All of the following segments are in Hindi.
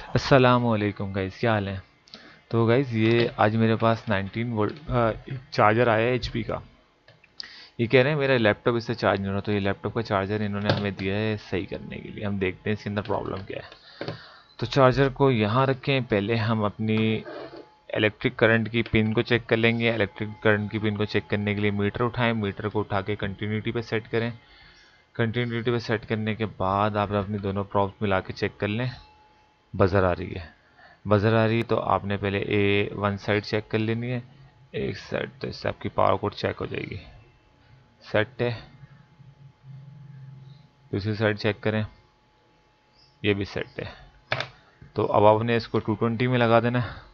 अस्सलामुअलैकुम गाइस, क्या हाल है। तो गाइस ये आज मेरे पास 19 वोल्ट एक चार्जर आया है एचपी का। ये कह रहे हैं मेरा लैपटॉप इससे चार्ज नहीं हो रहा, तो ये लैपटॉप का चार्जर इन्होंने हमें दिया है सही करने के लिए। हम देखते हैं इसके अंदर प्रॉब्लम क्या है। तो चार्जर को यहाँ रखें, पहले हम अपनी इलेक्ट्रिक करंट की पिन को चेक कर लेंगे। इलेक्ट्रिक करंट की पिन को चेक करने के लिए मीटर उठाएं, मीटर को उठा के कंटिन्यूटी पे सेट करें। कंटिन्यूटी पे सेट करने के बाद आप अपनी दोनों प्रॉप्स मिला के चेक कर लें। बजर आ रही है, बजर आ रही है तो आपने पहले वन साइड चेक कर लेनी है, एक साइड, तो इससे आपकी पावर कोड चेक हो जाएगी। सेट है। दूसरी साइड चेक करें, ये भी सेट है। तो अब आपने इसको 220 में लगा देना है।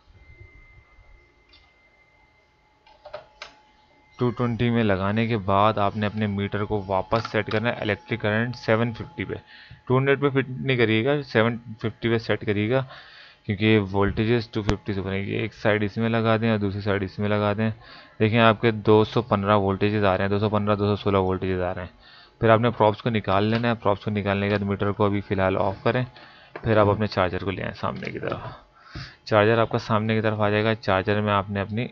220 में लगाने के बाद आपने अपने मीटर को वापस सेट करना है इलेक्ट्रिक करंट 750 पे। 200 पे फिट नहीं करिएगा, 750 पे सेट करिएगा, क्योंकि ये वोल्टेजेस 250 से बनेगी। एक साइड इसमें लगा दें और दूसरी साइड इसमें लगा दें। देखिए आपके 215 वोल्टेजेस आ रहे हैं, 215 216 वोल्टेजेस आ रहे हैं। फिर आपने प्रॉप्स को निकाल लेना है। प्रॉप्स को निकालने के बाद मीटर को अभी फ़िलहाल ऑफ करें। फिर आप अपने चार्जर को ले आएँ सामने की तरफ। चार्जर आपका सामने की तरफ आ जाएगा। चार्जर में आपने अपनी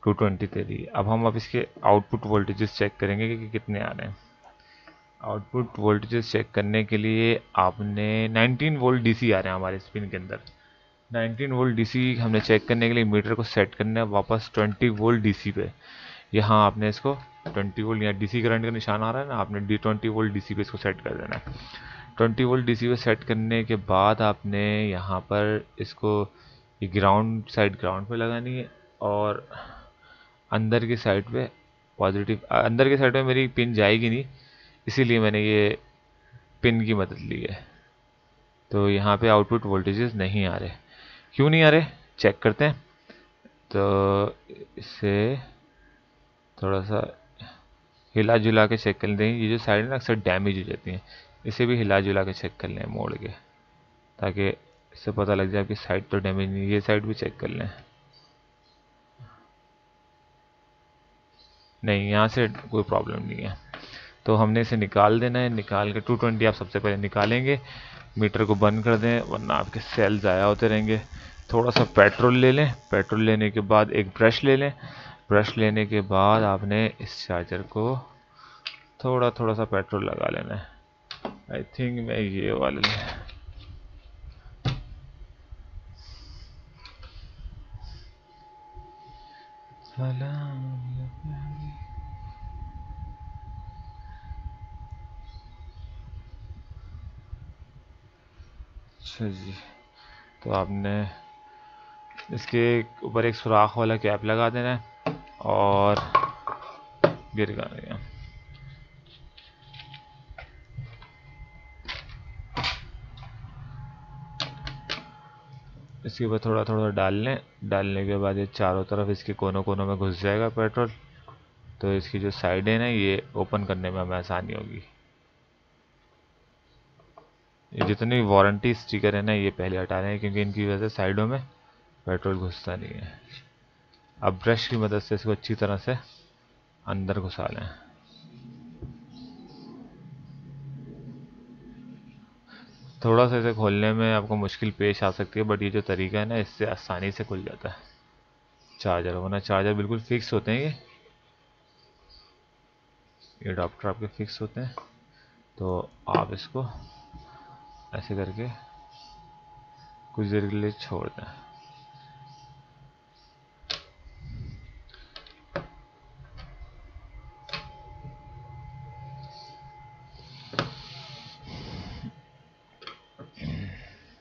220 दे दी। अब इसके आउटपुट वोल्टेजेस चेक करेंगे कि कितने आ रहे हैं। आउटपुट वोल्टेजेस चेक करने के लिए आपने 19 वोल्ट डीसी आ रहे हैं हमारे स्पिन के अंदर। 19 वोल्ट डीसी हमने चेक करने के लिए मीटर को सेट करना है वापस 20 वोल्ट डीसी पे। यहाँ आपने इसको 20 वोल्ट, यहाँ डीसी करंट का निशान आ रहा है ना, आपने डी 20 वोल्ट डीसी पे इसको सेट कर देना है। 20 वोल्ट डीसी पे सेट करने के बाद आपने यहाँ पर इसको ये ग्राउंड साइड ग्राउंड पे लगानी है, और अंदर की साइड पे पॉजिटिव, अंदर की साइड पे मेरी पिन जाएगी नहीं, इसीलिए मैंने ये पिन की मदद ली है। तो यहाँ पे आउटपुट वोल्टेजेस नहीं आ रहे। क्यों नहीं आ रहे, चेक करते हैं। तो इसे थोड़ा सा हिला जुला के चेक कर लें। ये जो साइड है ना अक्सर डैमेज हो जाती हैं, इसे भी हिला जुला के चेक कर लें मोड़ के, ताकि इससे पता लग जाए कि साइड तो डैमेज नहीं। ये साइड भी चेक कर लें, नहीं यहाँ से कोई प्रॉब्लम नहीं है। तो हमने इसे निकाल देना है। निकाल के 220 आप सबसे पहले निकालेंगे। मीटर को बंद कर दें, वरना आपके सेल ज़ाया होते रहेंगे। थोड़ा सा पेट्रोल ले लें। पेट्रोल लेने के बाद एक ब्रश ले लें। ब्रश लेने के बाद आपने इस चार्जर को थोड़ा थोड़ा सा पेट्रोल लगा लेना है। आई थिंक मैं ये वाले अच्छा जी। तो आपने इसके ऊपर एक सुराख वाला कैप लगा देना है और गिर गया। इसके ऊपर थोड़ा थोड़ा डाल लें। डालने के बाद ये चारों तरफ इसके कोनों कोनों में घुस जाएगा पेट्रोल। तो इसकी जो साइड है ना, ये ओपन करने में हमें आसानी होगी। ये जितनी वारंटी स्टिकर है ना, ये पहले हटा रहे हैं, क्योंकि इनकी वजह से साइडों में पेट्रोल घुसता नहीं है। अब ब्रश की मदद से इसको अच्छी तरह से अंदर घुसा लें। थोड़ा सा इसे खोलने में आपको मुश्किल पेश आ सकती है, बट ये जो तरीका है ना, इससे आसानी से खुल जाता है चार्जर। वरना चार्जर बिल्कुल फिक्स होते हैं ये अडाप्टर आपके फिक्स होते हैं। तो आप इसको ऐसे करके कुछ देर के लिए छोड़ दें।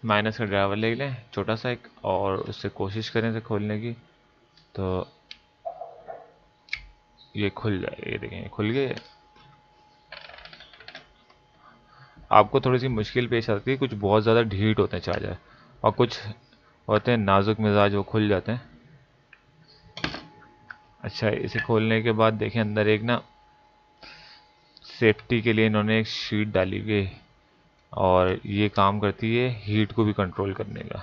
माइनस का ड्राइवर ले लें छोटा सा एक, और उससे कोशिश करें इसे खोलने की। तो ये खुल जाए, ये देखें खुल गए। आपको थोड़ी सी मुश्किल पेश आती है, कुछ बहुत ज़्यादा ढीठ होते हैं चार्जर, और कुछ होते हैं नाजुक मिजाज, वो खुल जाते हैं। अच्छा, इसे खोलने के बाद देखें अंदर एक ना सेफ्टी के लिए इन्होंने एक शीट डाली हुई है, और ये काम करती है हीट को भी कंट्रोल करने का।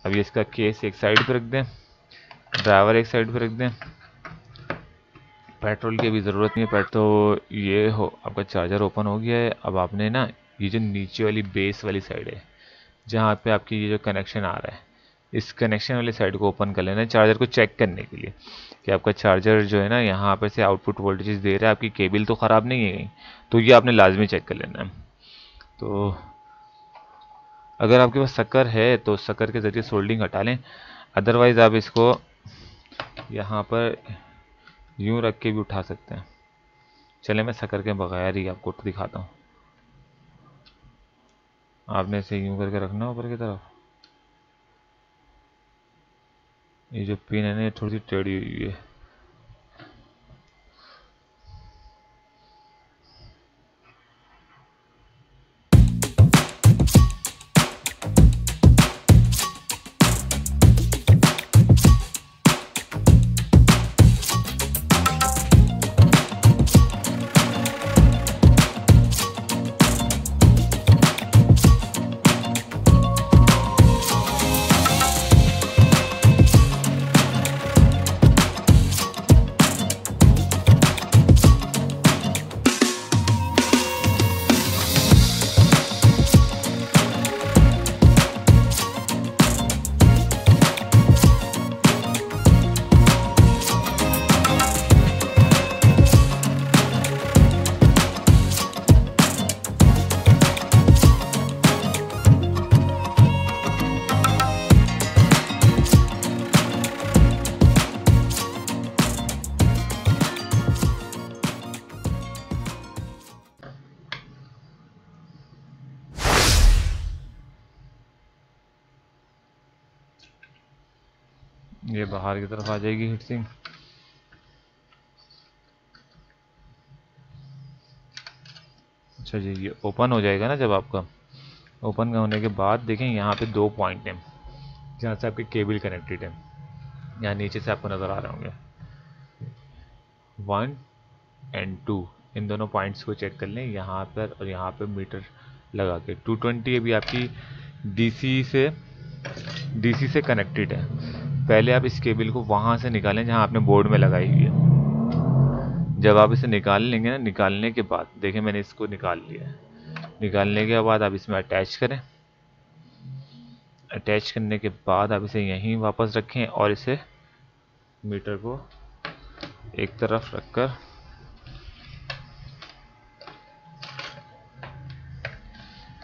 अब ये इसका केस एक साइड पे रख दें, ड्राइवर एक साइड पे रख दें। पेट्रोल की भी ज़रूरत नहीं है। तो ये हो आपका चार्जर ओपन हो गया है। अब आपने ना ये जो नीचे वाली बेस वाली साइड है, जहाँ पे आपकी ये जो कनेक्शन आ रहा है, इस कनेक्शन वाली साइड को ओपन कर लेना है चार्जर को चेक करने के लिए कि आपका चार्जर जो है ना यहाँ पे से आउटपुट वोल्टेज दे रहा है, आपकी केबल तो ख़राब नहीं है कहीं। तो ये आपने लाजमी चेक कर लेना है। तो अगर आपके पास शक्कर है तो शक्कर के ज़रिए सोल्डिंग हटा लें, अदरवाइज़ आप इसको यहाँ पर यूँ रख के भी उठा सकते हैं। चले मैं शक्कर के बगैर ही आपको दिखाता हूँ। आपने इसे यूँ करके रखना ऊपर की तरफ। ये जो पिन है ना, ये थोड़ी सी टेढ़ी हुई है। ये बाहर की तरफ आ जाएगी हीट सिंक। अच्छा जी, ये ओपन हो जाएगा ना जब आपका। ओपन होने के बाद देखें यहाँ पे 2 पॉइंट हैं जहाँ से आपके केबल कनेक्टेड है। यहाँ नीचे से आपको नज़र आ रहे होंगे 1 एंड 2। इन दोनों पॉइंट्स को चेक कर लें यहाँ पर और यहाँ पर मीटर लगा के। 220 अभी आपकी डीसी से कनेक्टेड है। पहले आप इस केबल को वहाँ से निकालें जहाँ आपने बोर्ड में लगाई हुई है। जब आप इसे निकाल लेंगे ना, निकालने के बाद देखें मैंने इसको निकाल लिया है। निकालने के बाद आप इसमें अटैच करें। अटैच करने के बाद आप इसे यहीं वापस रखें और इसे मीटर को एक तरफ रखकर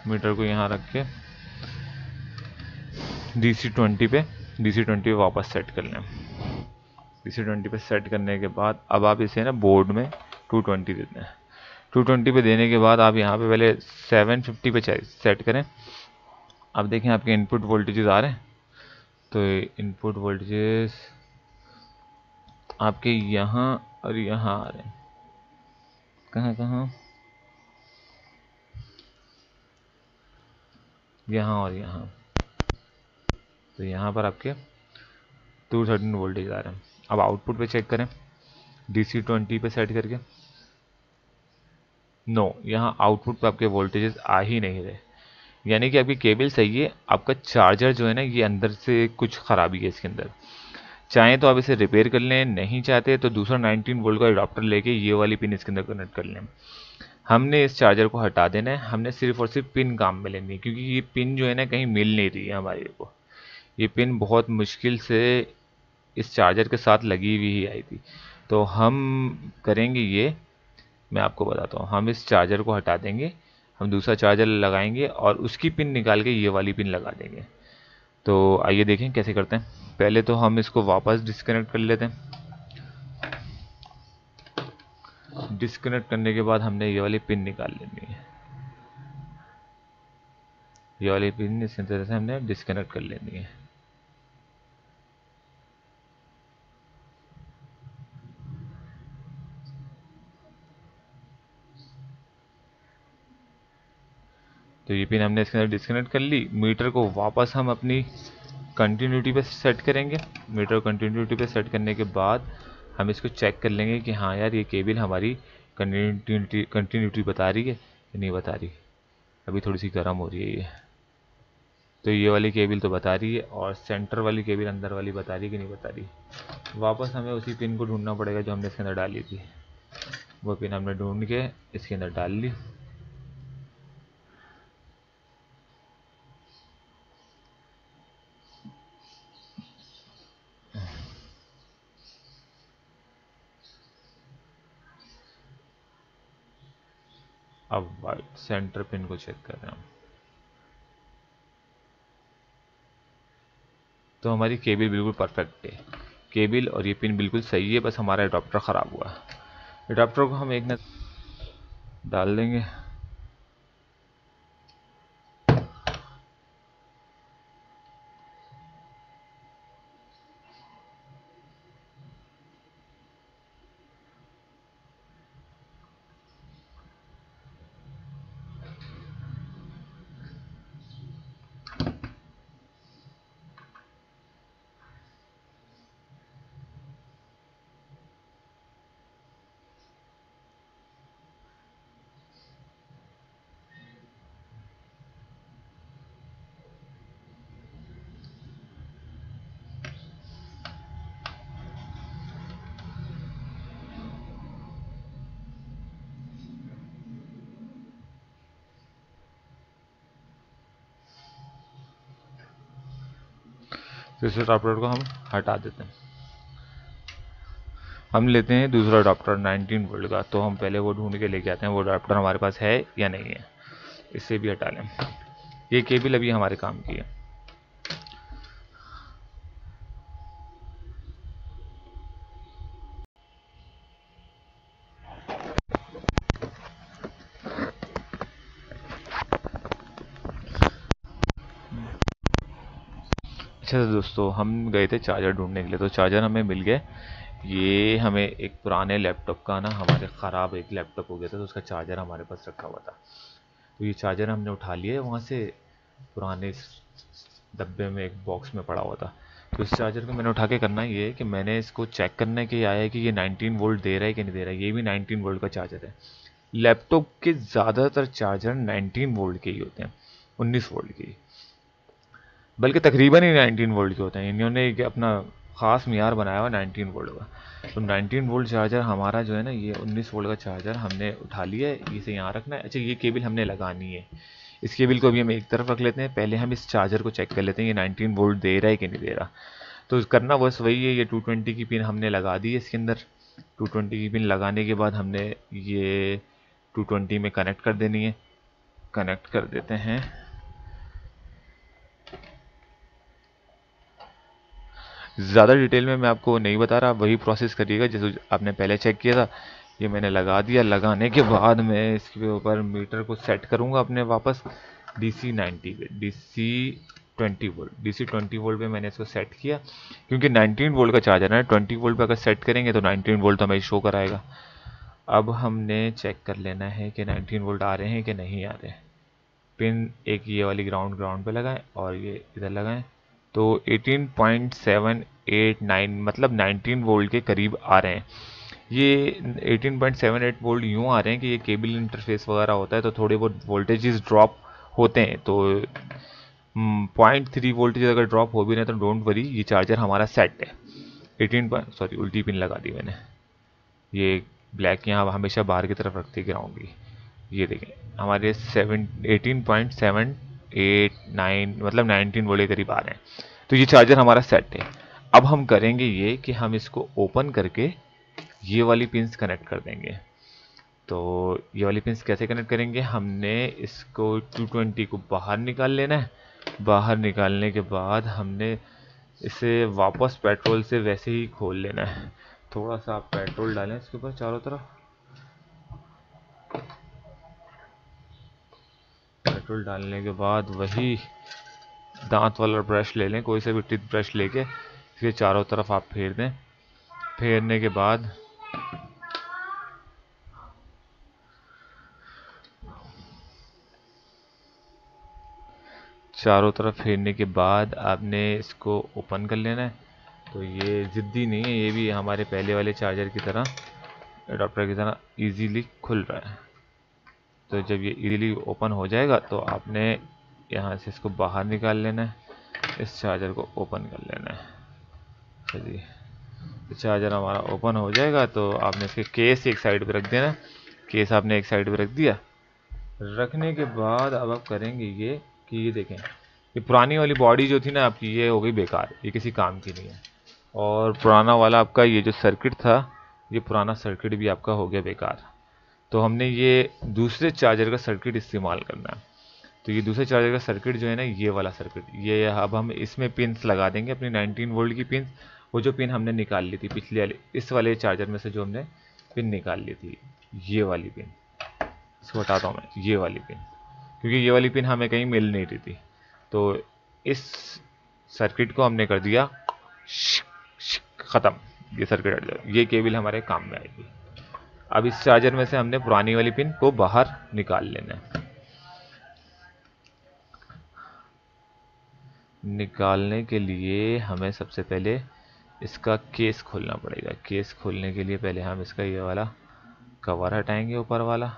मीटर को यहाँ रख के DC20 पे वापस सेट कर लें। DC20 पे सेट करने के बाद अब आप इसे ना बोर्ड में 220 देते हैं। 220 पे देने के बाद आप यहाँ पे पहले 750 पे सेट करें। अब देखें आपके इनपुट वोल्टेजेस आ रहे हैं। तो इनपुट वोल्टेजेस आपके यहाँ और यहाँ आ रहे हैं। कहाँ कहाँ? यहाँ और यहाँ। तो यहाँ पर आपके 213 वोल्टेज आ रहे हैं। अब आउटपुट पे चेक करें DC20 पे सेट करके। नो, यहाँ आउटपुट पे आपके वोल्टेजेस आ ही नहीं रहे, यानी कि आपकी केबल सही है, आपका चार्जर जो है ना ये अंदर से कुछ खराबी है इसके अंदर। चाहें तो आप इसे रिपेयर कर लें, नहीं चाहते तो दूसरा 19 वोल्ट का अडॉप्टर लेके ये वाली पिन इसके अंदर कनेक्ट कर लें। हमने इस चार्जर को हटा देना है, हमने सिर्फ और सिर्फ पिन काम में लेनी है, क्योंकि ये पिन जो है ना कहीं मिल नहीं रही है हमारे को। ये पिन बहुत मुश्किल से इस चार्जर के साथ लगी हुई ही आई थी। तो हम करेंगे ये, मैं आपको बताता हूँ। हम इस चार्जर को हटा देंगे, हम दूसरा चार्जर लगाएंगे और उसकी पिन निकाल के ये वाली पिन लगा देंगे। तो आइए देखें कैसे करते हैं। पहले तो हम इसको वापस डिस्कनेक्ट कर लेते हैं। डिस्कनेक्ट करने के बाद हमने ये वाली पिन निकाल लेनी है। ये वाली पिन इस तरह से हमने डिस्कनेक्ट कर लेनी है। तो ये पिन हमने इसके अंदर डिस्कनेक्ट कर ली। मीटर को वापस हम अपनी कंटिन्यूटी पे सेट करेंगे। मीटर कंटिन्यूटी पे सेट करने के बाद हम इसको चेक कर लेंगे कि हाँ यार ये केबल हमारी कंटिन्यूटी बता रही है या नहीं बता रही। अभी थोड़ी सी गर्म हो रही है ये। तो ये वाली केबल तो बता रही है और सेंटर वाली केबल अंदर वाली बता रही है कि नहीं बता रही। वापस हमें उसी पिन को ढूंढना पड़ेगा जो हमने इसके अंदर डाली थी। वो पिन हमने ढूंढ के इसके अंदर डाल ली। अब वाइट सेंटर पिन को चेक कर रहे हैं हम, तो हमारी केबल बिल्कुल परफेक्ट है। केबल और ये पिन बिल्कुल सही है, बस हमारा एडाप्टर ख़राब हुआ है। एडाप्टर को हम एक नज़र डाल देंगे। तो इस एडाप्टर को हम हटा देते हैं। हम लेते हैं दूसरा अडाप्टर 19 वोल्ट का, तो हम पहले वो ढूंढ के लेके आते हैं वो अडाप्टर हमारे पास है या नहीं है। इससे भी हटा लें, ये केबल अभी हमारे काम की है। अच्छा तो दोस्तों, हम गए थे चार्जर ढूंढने के लिए, तो चार्जर हमें मिल गए। ये हमें एक पुराने लैपटॉप का ना, हमारे ख़राब एक लैपटॉप हो गया था, तो उसका चार्जर हमारे पास रखा हुआ था। तो ये चार्जर हमने उठा लिया वहाँ से, पुराने डब्बे में एक बॉक्स में पड़ा हुआ था। तो इस चार्जर को मैंने उठा के करना ये है कि मैंने इसको चेक करने के आया है कि ये 19 वोल्ट दे रहा है कि नहीं दे रहा है। ये भी 19 वोल्ट का चार्जर है। लैपटॉप के ज़्यादातर चार्जर 19 वोल्ट के ही होते हैं, 19 वोल्ट के ही, बल्कि तकरीबन ही 19 वोल्ट के होते हैं। इन्होंने एक अपना ख़ास मियार बनाया हुआ 19 वोल्ट का। तो 19 वोल्ट चार्जर हमारा जो है ना, ये 19 वोल्ट का चार्जर हमने उठा लिया है, इसे यहाँ रखना है। अच्छा, ये केबल हमने लगानी है, इस केबल को भी हम एक तरफ रख लेते हैं। पहले हम इस चार्जर को चेक कर लेते हैं ये 19 वोल्ट दे रहा है कि नहीं दे रहा। तो करना बस वही है, ये 220 की पिन हमने लगा दी है इसके अंदर। 220 की पिन लगाने के बाद हमने ये 220 में कनेक्ट कर देनी है। कनेक्ट कर देते हैं। ज़्यादा डिटेल में मैं आपको नहीं बता रहा, वही प्रोसेस करिएगा जैसे आपने पहले चेक किया था। ये मैंने लगा दिया। लगाने के बाद मैं इसके ऊपर मीटर को सेट करूँगा अपने वापस DC 90 पे, DC 20 वोल्ट पे मैंने इसको सेट किया, क्योंकि 19 वोल्ट का चार्जर है। 20 वोल्ट पे अगर सेट करेंगे तो 19 वोल्ट हमें शो कराएगा। अब हमने चेक कर लेना है कि 19 वोल्ट आ रहे हैं कि नहीं आ रहे। पिन एक ये वाली ग्राउंड पे लगाएं और ये इधर लगाएं, तो 18.789 मतलब 19 वोल्ट के करीब आ रहे हैं। ये 18.78 वोल्ट यूँ आ रहे हैं कि ये केबल इंटरफेस वगैरह होता है तो थोड़े बहुत वोल्टेजेस ड्रॉप होते हैं। तो 0.3 वोल्टेज अगर ड्रॉप हो भी रहे तो डोंट वरी, ये चार्जर हमारा सेट है। 18 उल्टी पिन लगा दी मैंने। ये ब्लैक यहाँ हमेशा बाहर की तरफ रखती है ग्राउंड की। ये देखें हमारे 18.789 मतलब 19 वोल्ट के करीब आ रहे हैं। तो ये चार्जर हमारा सेट है। अब हम करेंगे ये कि हम इसको ओपन करके ये वाली पिंस कनेक्ट कर देंगे। तो ये वाली पिंस कैसे कनेक्ट करेंगे, हमने इसको 220 को बाहर निकाल लेना है। बाहर निकालने के बाद हमने इसे वापस पेट्रोल से वैसे ही खोल लेना है। थोड़ा सा आप पेट्रोल डालें इसके ऊपर चारों तरफ। पेट्रोल डालने के बाद वही दांत वाला ब्रश ले लें, कोई सा भी टिथ ब्रश लेके इसके चारों तरफ आप फेर दें। फेरने के बाद चारों तरफ फेरने के बाद आपने इसको ओपन कर लेना है। तो ये ज़िद्दी नहीं है, ये भी हमारे पहले वाले चार्जर की तरह, अडॉप्टर की तरह इजीली खुल रहा है। तो जब ये इजीली ओपन हो जाएगा तो आपने यहाँ से इसको बाहर निकाल लेना है, इस चार्जर को ओपन कर लेना है। चलिए, तो चार्जर हमारा ओपन हो जाएगा तो आपने इसके केस एक साइड पे रख देना। केस आपने एक साइड पे रख दिया। रखने के बाद अब आप करेंगे ये कि ये देखें, ये पुरानी वाली बॉडी जो थी ना आपकी, ये हो गई बेकार, ये किसी काम की नहीं है। और पुराना वाला आपका ये जो सर्किट था, ये पुराना सर्किट भी आपका हो गया बेकार। तो हमने ये दूसरे चार्जर का सर्किट इस्तेमाल करना है। तो ये दूसरे चार्जर का सर्किट जो है ना, ये वाला सर्किट, ये अब हम इसमें पिन्स लगा देंगे अपनी 19 वोल्ट की पिन। वो जो पिन हमने निकाल ली थी पिछले वाले, इस वाले चार्जर में से जो हमने पिन निकाल ली थी, ये वाली पिन, इसको हटाता हूँ मैं, ये वाली पिन, क्योंकि ये वाली पिन हमें कहीं मिल नहीं रही थी। तो इस सर्किट को हमने कर दिया ख़त्म, ये सर्किट हट जाएगा, ये केबल हमारे काम में आएगी। अब इस चार्जर में से हमने पुरानी वाली पिन को बाहर निकाल लेना है। निकालने के लिए हमें सबसे पहले इसका केस खोलना पड़ेगा। केस खोलने के लिए पहले हम इसका ये वाला कवर हटाएंगे, ऊपर वाला।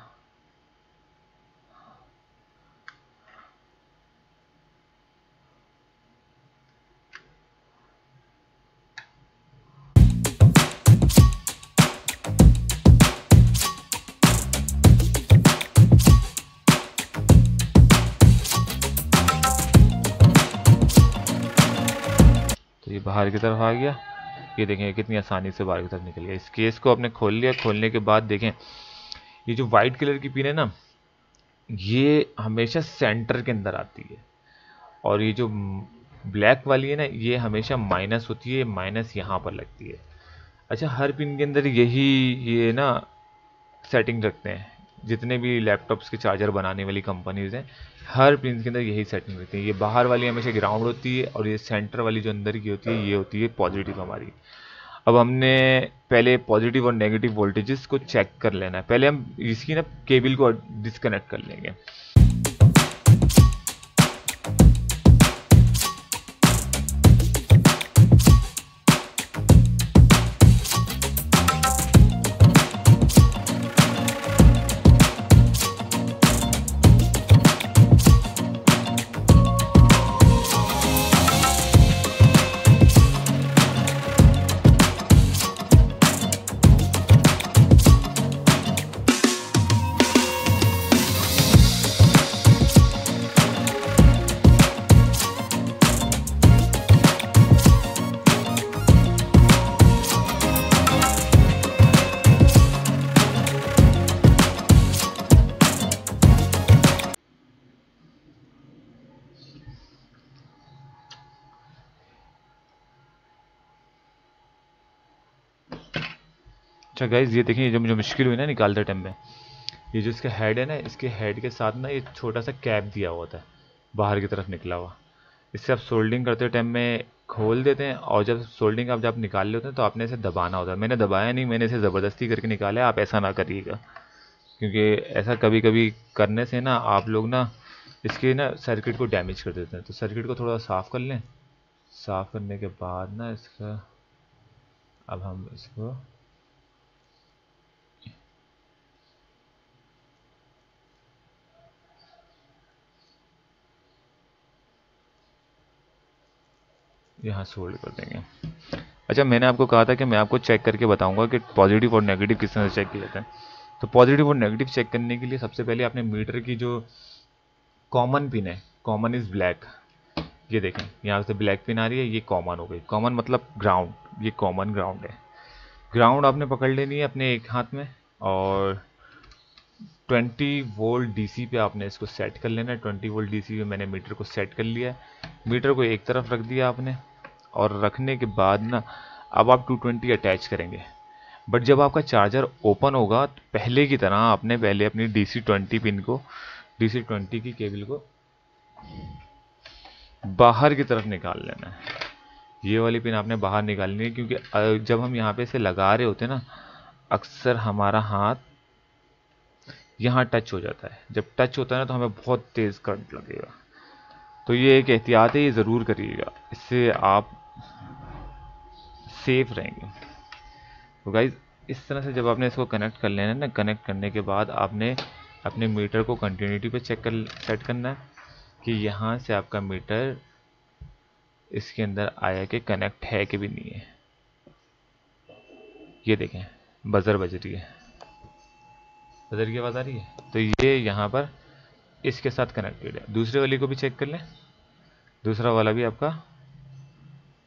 तो ये बाहर की तरफ आ गया, ये देखें कितनी आसानी से बाहर की तरफ निकल गया। इस केस को आपने खोल लिया। खोलने के बाद देखें, ये जो वाइट कलर की पिन है ना, ये हमेशा सेंटर के अंदर आती है, और ये जो ब्लैक वाली है ना, ये हमेशा माइनस होती है, माइनस यहाँ पर लगती है। अच्छा, हर पिन के अंदर यही ये ना सेटिंग रखते हैं, जितने भी लैपटॉप्स के चार्जर बनाने वाली कंपनीज हैं, हर पिन के अंदर यही सेटिंग रखती है। ये बाहर वाली हमेशा ग्राउंड होती है, और ये सेंटर वाली जो अंदर की होती है, ये होती है पॉजिटिव हमारी। अब हमने पहले पॉजिटिव और नेगेटिव वोल्टेजेस को चेक कर लेना है। पहले हम इसकी ना केबल को डिस्कनेक्ट कर लेंगे। अच्छा गाइज, ये देखिए, जब मुझे मुश्किल हुई ना निकालते टाइम में, ये जो इसका हेड है ना, इसके हेड के साथ ना ये छोटा सा कैप दिया हुआ था बाहर की तरफ निकला हुआ। इससे आप सोल्डिंग करते टाइम में खोल देते हैं, और जब सोल्डिंग आप जब निकाल लेते हैं तो आपने इसे दबाना होता है। मैंने दबाया नहीं, मैंने इसे ज़बरदस्ती करके निकाला। आप ऐसा ना करिएगा, क्योंकि ऐसा कभी कभी करने से ना आप लोग ना इसके ना सर्किट को डैमेज कर देते हैं। तो सर्किट को थोड़ा साफ़ कर लें। साफ़ करने के बाद ना इसका, अब हम इसको यहाँ सोल्ड कर देंगे। अच्छा, मैंने आपको कहा था कि मैं आपको चेक करके बताऊंगा कि पॉजिटिव और नेगेटिव किस तरह से चेक किया जाता है। तो पॉजिटिव और नेगेटिव चेक करने के लिए सबसे पहले आपने मीटर की जो कॉमन पिन है, कॉमन इज़ ब्लैक, ये देखें यहाँ से ब्लैक पिन आ रही है, ये कॉमन हो गई। कॉमन मतलब ग्राउंड, ये कॉमन ग्राउंड है। ग्राउंड आपने पकड़ लेनी है अपने एक हाथ में, और 20 वोल्ट डीसी पे आपने इसको सेट कर लेना है। 20 वोल्ट डीसी पे मैंने मीटर को सेट कर लिया है। मीटर को एक तरफ रख दिया आपने, और रखने के बाद ना अब आप 220 अटैच करेंगे। बट जब आपका चार्जर ओपन होगा तो पहले की तरह आपने पहले अपनी DC20 पिन को, DC20 की केबल को बाहर की तरफ निकाल लेना है। ये वाली पिन आपने बाहर निकालनी है, क्योंकि जब हम यहाँ पे इसे लगा रहे होते हैं ना, अक्सर हमारा हाथ यहाँ टच हो जाता है। जब टच होता है ना तो हमें बहुत तेज़ करंट लगेगा। तो ये एक एहतियात है, ये ज़रूर करिएगा, इससे आप सेफ रहेंगे। तो गाइज, इस तरह से जब आपने इसको कनेक्ट कर लेना है ना, कनेक्ट करने के बाद आपने अपने मीटर को कंटिन्यूटी पे सेट करना है कि यहाँ से आपका मीटर इसके अंदर आया कि कनेक्ट है कि भी नहीं है। ये देखें, बजर बज रही है, बजर की आवाज़ आ रही है। तो ये यहाँ पर इसके साथ कनेक्टेड है। दूसरे वाली को भी चेक कर लें, दूसरा वाला भी आपका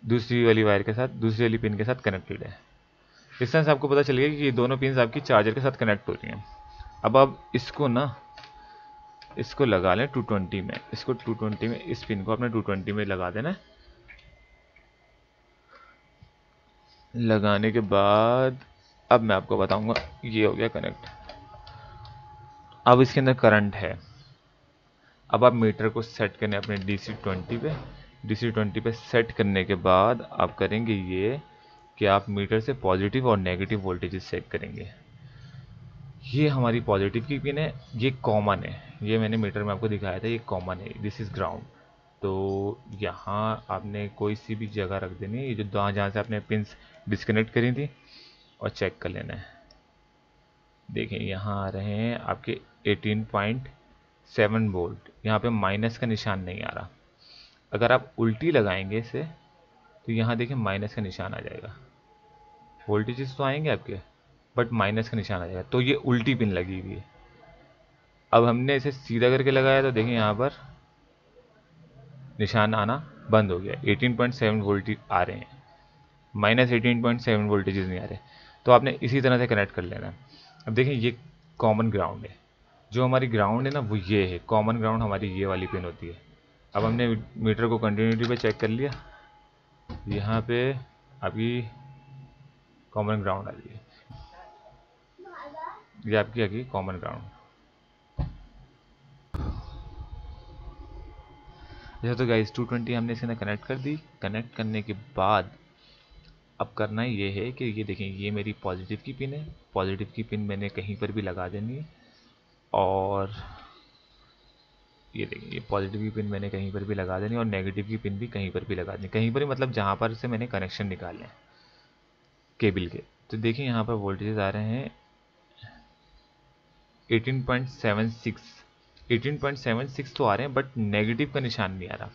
दूसरी वाली वायर के साथ, दूसरी वाली पिन के साथ कनेक्टेड है। इस तरह से आपको पता चलेगा कि ये दोनों पिन्स आपकी चार्जर के साथ कनेक्ट हो रही हैं। अब आप इसको लगा लें 220 में, इसको 220 में, इस पिन को अपने 220 में लगा देना है। लगाने के बाद अब मैं आपको बताऊंगा, ये हो गया कनेक्ट। अब इसके अंदर करंट है। अब आप मीटर को सेट करने अपने DC20 पे, DC20 पे सेट करने के बाद आप करेंगे ये कि आप मीटर से पॉजिटिव और नेगेटिव वोल्टेजेस चेक करेंगे। ये हमारी पॉजिटिव की पिन है, ये कॉमन है, ये मैंने मीटर में आपको दिखाया था, ये कॉमन है, दिस इज़ ग्राउंड। तो यहाँ आपने कोई सी भी जगह रख देनी है, ये जो जहाँ से आपने पिंस डिस्कनेक्ट करी थी, और चेक कर लेना है। देखें यहाँ आ रहे हैं आपके 18.7 वोल्ट, यहाँ पे माइनस का निशान नहीं आ रहा। अगर आप उल्टी लगाएंगे इसे तो यहाँ देखें माइनस का निशान आ जाएगा, वोल्टेजेस तो आएंगे आपके बट माइनस का निशान आ जाएगा, तो ये उल्टी पिन लगी हुई है। अब हमने इसे सीधा करके लगाया तो देखिए यहाँ पर निशान आना बंद हो गया, 18.7 वोल्ट आ रहे हैं, माइनस 18.7 वोल्टेजेस नहीं आ रहे। तो आपने इसी तरह से कनेक्ट कर लेना है। अब देखें ये कॉमन ग्राउंड है, जो हमारी ग्राउंड है ना वो ये है, कॉमन ग्राउंड हमारी ये वाली पिन होती है। अब हमने मीटर को कंटिन्यूटी पे चेक कर लिया, यहाँ पे अभी कॉमन ग्राउंड आ रही है, ये आपकी आ गई कॉमन ग्राउंड। जैसे तो गाइस 220 हमने इसके अंदर कनेक्ट कर दी। कनेक्ट करने के बाद अब करना ये है कि ये देखें, ये मेरी पॉजिटिव की पिन है, पॉजिटिव की पिन मैंने कहीं पर भी लगा देनी है, और ये देखिए ये पॉजिटिव की पिन मैंने कहीं पर भी लगा देनी, और नेगेटिव की पिन भी कहीं पर भी लगा देनी, कहीं पर भी मतलब जहाँ पर से मैंने कनेक्शन निकाले हैं केबल के। तो देखिए यहाँ पर वोल्टेजेस आ रहे हैं 18.76, 18.76 तो आ रहे हैं बट नेगेटिव का निशान नहीं आ रहा।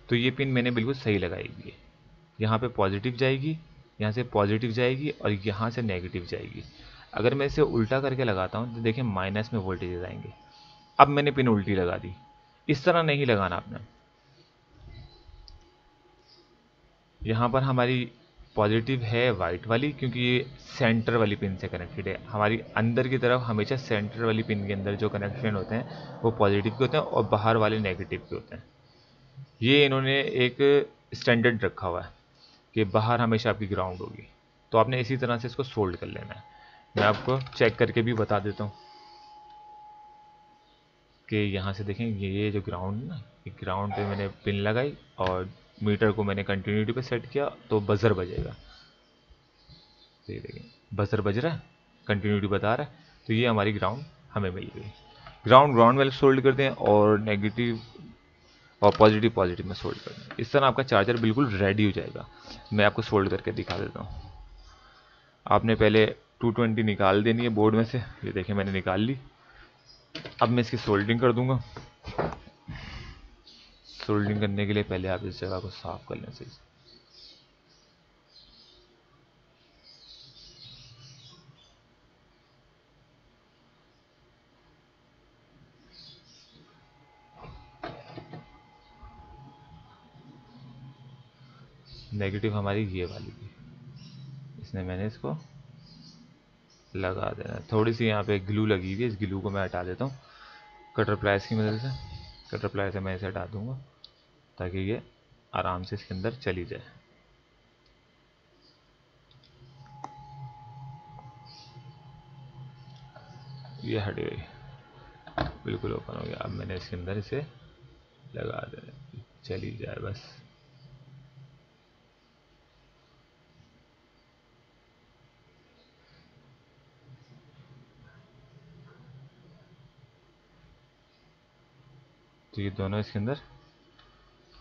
तो ये पिन मैंने बिल्कुल सही लगाई हुई है, यहाँ पे पॉजिटिव जाएगी, यहाँ से पॉजिटिव जाएगी, और यहाँ से नेगेटिव जाएगी। अगर मैं इसे उल्टा करके लगाता हूँ तो देखिए माइनस में वोल्टेजेस आएंगे। अब मैंने पिन उल्टी लगा दी, इस तरह नहीं लगाना आपने। यहाँ पर हमारी पॉजिटिव है वाइट वाली, क्योंकि ये सेंटर वाली पिन से कनेक्टेड है। हमारी अंदर की तरफ हमेशा सेंटर वाली पिन के अंदर जो कनेक्शन होते हैं वो पॉजिटिव के होते हैं, और बाहर वाले नेगेटिव के होते हैं। ये इन्होंने एक स्टैंडर्ड रखा हुआ है कि बाहर हमेशा आपकी ग्राउंड होगी। तो आपने इसी तरह से इसको सोल्ड कर लेना है। मैं आपको चेक करके भी बता देता हूँ कि यहाँ से देखें, ये जो ग्राउंड है ना, ये ग्राउंड पे मैंने पिन लगाई और मीटर को मैंने कंटिन्यूटी पे सेट किया तो बजर बजेगा। तो ये देखें बजर बज रहा है, कंटिन्यूटी बता रहा है, तो ये हमारी ग्राउंड हमें मिल गई। ग्राउंड वाले सोल्ड करते हैं, और नेगेटिव और पॉजिटिव पॉजिटिव में सोल्ड करते हैं। इस तरह आपका चार्जर बिल्कुल रेडी हो जाएगा। मैं आपको सोल्ड करके दिखा देता हूँ। आपने पहले 220 निकाल देनी है बोर्ड में से, ये देखिए मैंने निकाल ली। अब मैं इसकी सोल्डरिंग कर दूंगा। सोल्डरिंग करने के लिए पहले आप इस जगह को साफ कर लें सही से। नेगेटिव हमारी ये वाली थी, इसने मैंने इसको लगा देना। थोड़ी सी यहाँ पे ग्लू लगी हुई है, इस ग्लू को मैं हटा देता हूँ कटर प्लायर्स की मदद से। कटर प्लायर से मैं इसे हटा दूंगा ताकि ये आराम से इसके अंदर चली जाए। ये हट गई, बिल्कुल ओपन हो गया। अब मैंने इसके अंदर इसे लगा देना, चली जाए बस। तो ये दोनों इसके अंदर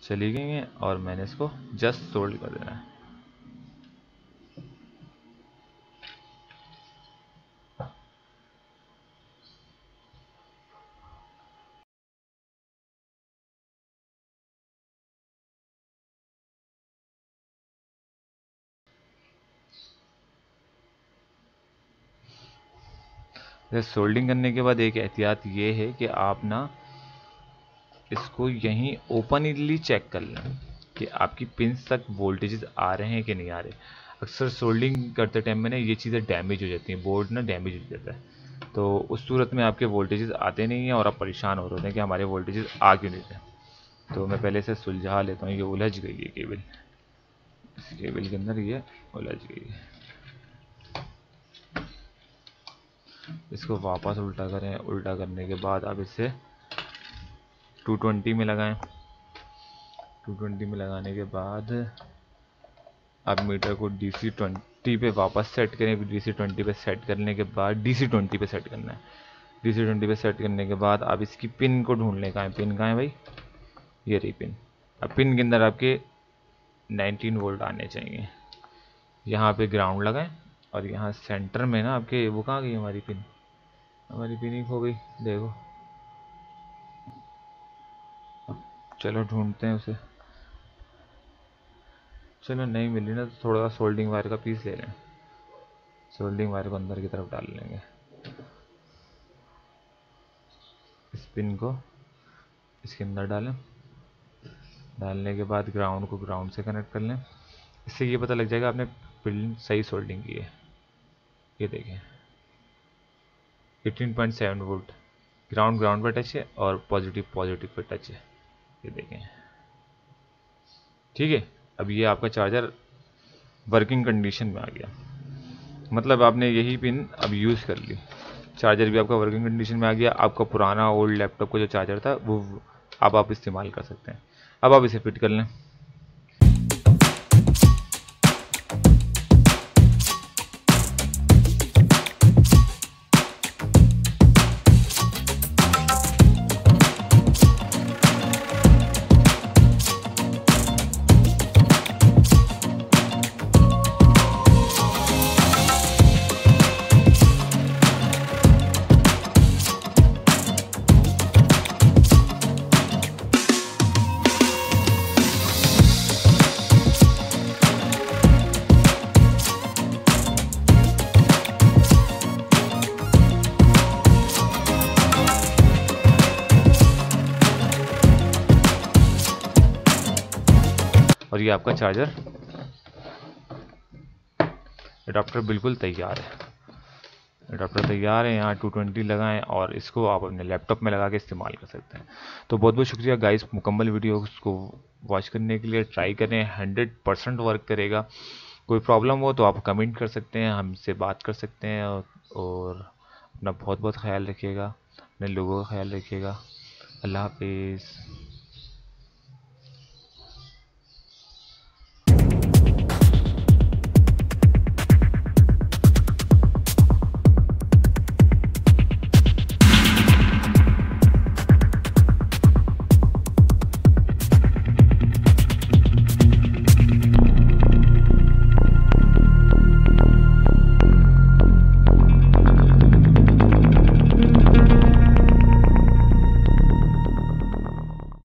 चली गई हैं, और मैंने इसको जस्ट सोल्ड कर देना है। सोल्डिंग करने के बाद एक एहतियात ये है कि आप ना इसको यहीं ओपनली चेक कर लें कि आपकी पिंस तक वोल्टेजेस आ रहे हैं कि नहीं आ रहे। अक्सर सोल्डिंग करते टाइम में ना ये चीज़ें डैमेज हो जाती हैं, बोर्ड ना डैमेज हो जाता है। तो उस सूरत में आपके वोल्टेजेस आते नहीं हैं और आप परेशान हो रहे होते हैं कि हमारे वोल्टेजेस आ क्यों नहीं रहे। तो मैं पहले से सुलझा लेता हूँ। ये उलझ गई है केबल, इस केबल के अंदर ये उलझ गई है। इसको वापस उल्टा करें। उल्टा करने के बाद अब इसे 220 में लगाएं। 220 में लगाने के बाद अब मीटर को DC 20 पे वापस सेट करें। DC 20 पे सेट करने के बाद DC 20 पे सेट करना है। DC 20 पे सेट करने के बाद अब इसकी पिन को ढूंढने का है। पिन कहाँ है भाई? ये रही पिन। अब पिन के अंदर आपके 19 वोल्ट आने चाहिए। यहाँ पे ग्राउंड लगाएं और यहाँ सेंटर में ना आपके वो कहाँ गई हमारी पिन? हमारी पिन ही खो गई, देखो। चलो ढूंढते हैं उसे। चलो नहीं मिली ना तो थोड़ा सा सोल्डिंग वायर का पीस ले लें। सोल्डिंग वायर को अंदर की तरफ डाल लेंगे। इस पिन को इसके अंदर डालें। डालने के बाद ग्राउंड को ग्राउंड से कनेक्ट कर लें। इससे ये पता लग जाएगा आपने पिन सही सोल्डिंग की है। ये देखें 18.7 वोल्ट ग्राउंड ग्राउंड पे टच है और पॉजिटिव पॉजिटिव पे टच है। ये देखें, ठीक है। अब ये आपका चार्जर वर्किंग कंडीशन में आ गया। मतलब आपने यही पिन अब यूज़ कर ली। चार्जर भी आपका वर्किंग कंडीशन में आ गया। आपका पुराना ओल्ड लैपटॉप का जो चार्जर था वो अब आप इस्तेमाल कर सकते हैं। अब आप इसे फिट कर लें। और ये आपका चार्जर अडाप्टर बिल्कुल तैयार है। अडाप्टर तैयार है। यहाँ 220 लगाएं और इसको आप अपने लैपटॉप में लगा के इस्तेमाल कर सकते हैं। तो बहुत बहुत शुक्रिया गाइस, मुकम्मल वीडियो को वॉच करने के लिए। ट्राई करें, 100% वर्क करेगा। कोई प्रॉब्लम हो तो आप कमेंट कर सकते हैं, हमसे बात कर सकते हैं। और अपना बहुत बहुत ख्याल रखिएगा, अपने लोगों का ख्याल रखिएगा। अल्लाह हाफिज़।